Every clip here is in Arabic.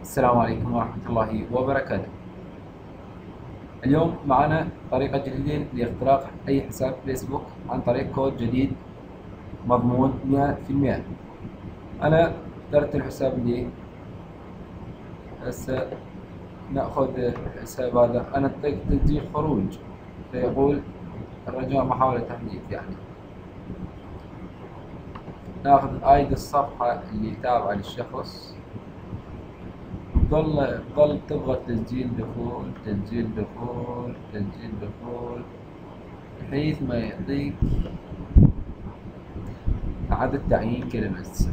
السلام عليكم ورحمة الله وبركاته. اليوم معنا طريقة جديدة لاختراق أي حساب فيسبوك عن طريق كود جديد مضمون 100%. أنا اخترت الحساب لي. هسه نأخذ الحساب هذا. أنا أطيق تسجيل خروج فيقول الرجاء محاولة تحديث ناخذ آيدي الصفحة اللي تابعة للشخص. تظل تضغط تسجيل دخول تسجيل دخول تسجيل دخول بحيث ما يعطيك عدد تعيين كلمة السر.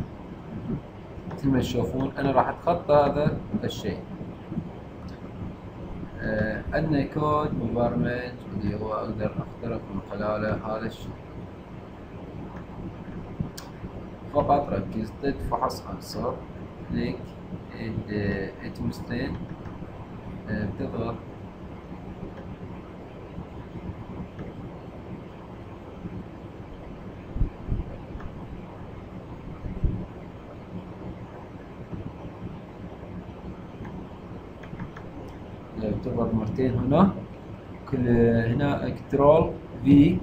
مثل ما تشوفون أنا راح أتخطى هذا الشيء. عندنا كود مبرمج اللي هو أقدر أخترق من خلاله هذا الشيء. فقط ركز فحص عنصر كليك اتمستين تضغط تضغط مرتين هنا هنا كنترول في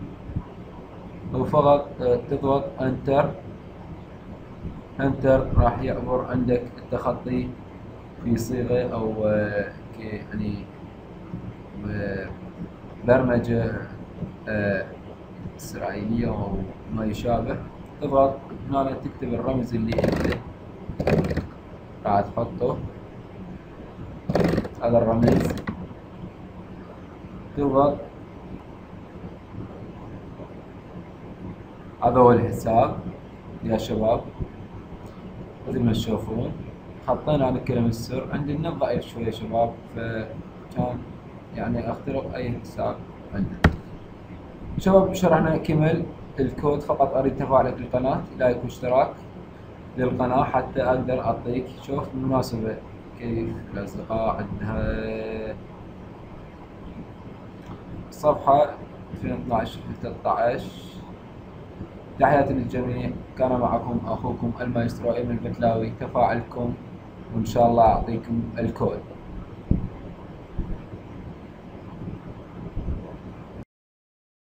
او فقط تضغط انتر راح يعبر عندك التخطي في صيغة او يعني برمجة إسرائيلية أو ما يشابه. تضغط هنا تكتب الرمز اللي أنت راح تحطه، هذا الرمز. تضغط هذا هو الحساب يا شباب. مثل ما تشوفون حطينا على كلمة السر. عندي النت ضعيف شوية شباب، فكان يعني أخترق أي حساب عندنا. شباب شرحنا كمل الكود، فقط أريد تفاعلك للقناة، لايك واشتراك للقناة حتى أقدر أعطيك. شوف بالمناسبة كيف الأصدقاء عندها صفحة 2012-13. تحياتي للجميع، كان معكم أخوكم المايسترو إيمن البتلاوي. تفاعلكم وإن شاء الله أعطيكم الكود.